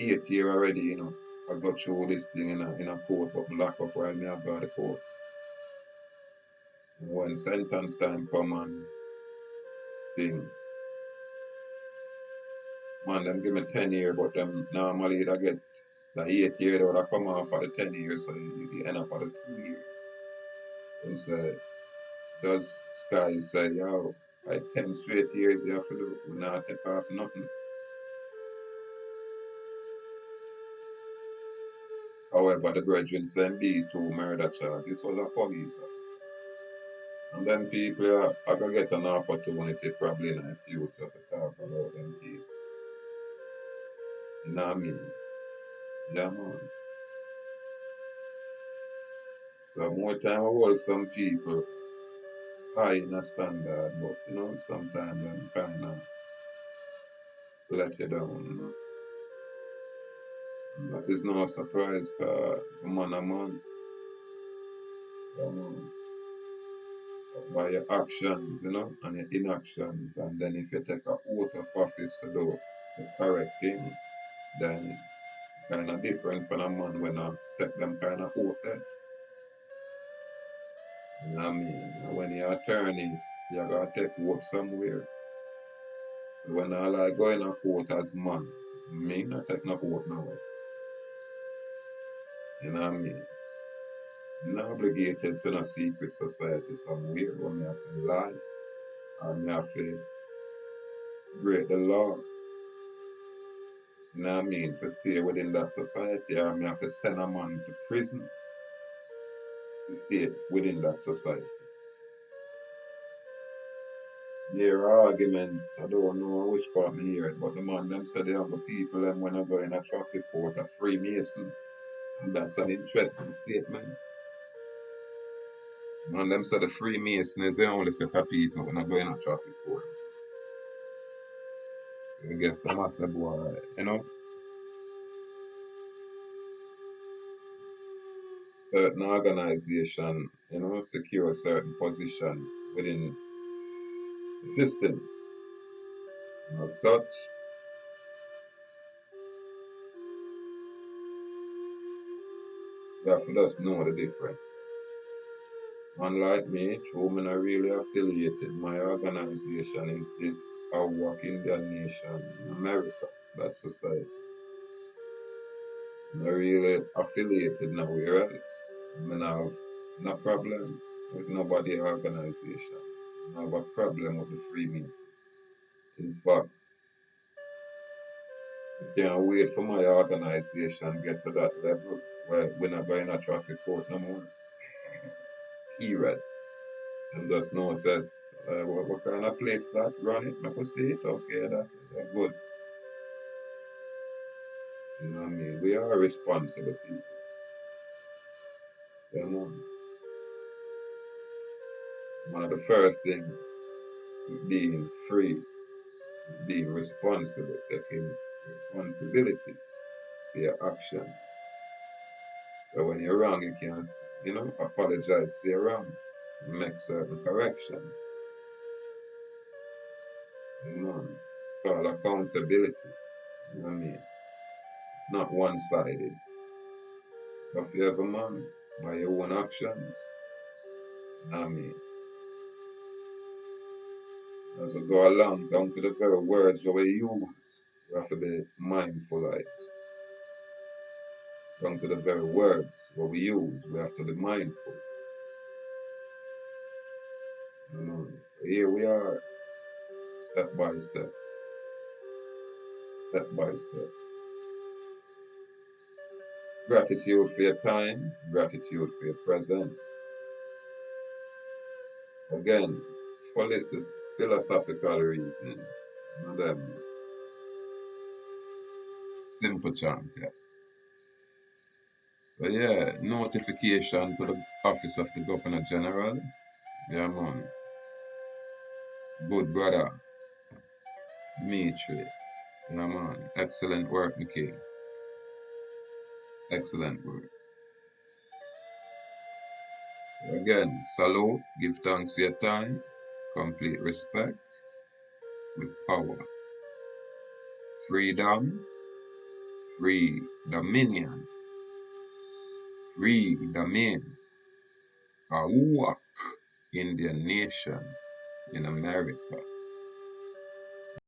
8 years already, you know. I got through this thing in a court, but lock up while me I go to the court. And when sentence time come and thing, man, them give me 10 years, but them normally they get the 8 years, they would have come off for the 10 years, so you end up for the 2 years. Them say, does Sky say, yo, like 10 straight years you have to do, we not take off nothing. However, the brethren sent me to murder charge. This was a police officer. And then people are going to get an opportunity probably in the future to talk about them kids. You know what I mean? Yeah, man. So more time I hold some people high in a standard, but you know, sometimes them kind of let you down, you know. And that is no surprise because man a man, you know, by your actions, you know, and your inactions, and then if you take a oath of office to do the correct thing, then kind of different from a man when I take them kind of oath there. You know what I mean? And when you're attorney, you gotta take oath somewhere. So when I like go in a court as man, me not take no oath now. You know what I mean? I'm not obligated to no secret society somewhere where me have to lie or me have to break the law. You know what I mean? To stay within that society or me have to send a man to prison to stay within that society. Their argument, I don't know which part me hear it, but the man them said the younger people them when I go in a traffic court are Freemason. And that's an interesting statement. Man them said the Freemason is the only set of people when I go in a traffic court. I guess the massive boy, certain organization, secure a certain position within the system. As such, you have to just know the difference. Unlike me, true, I'm not really affiliated. My organization is this Ahuuakh Indian Nation in America, that society. I'm not really affiliated nowhere else. I mean, I have no problem with nobody organization. I have a problem with the Freemasons. In fact, I can't wait for my organization get to that level where we're not going to traffic court no more. Period. And just know it says, what kind of plates that run it? I could see it, okay, that's good. You know what I mean? We are responsible people. You know? One of the first things with being free is being responsible, taking responsibility for your actions. So when you're wrong, you can, apologize for your wrong, make certain correction. You know, it's called accountability. You know what I mean? It's not one-sided. If you have a man by your own actions, you know what I mean? As we go along, down to the very words that we use, we have to be mindful of it. Down to the very words what we use, we have to be mindful. You know? So here we are, step by step, step by step. Gratitude for your time, gratitude for your presence. Again, philosophical reasoning. One of them simple chant, yeah. So yeah, notification to the office of the Governor General. Yeah man. Good brother. Dimitri. Yeah man. Excellent work, my king. Excellent work. Again, salute, give thanks for your time, complete respect, with power. Freedom, free dominion, free domain. Ahuuakh Indian Nation in America.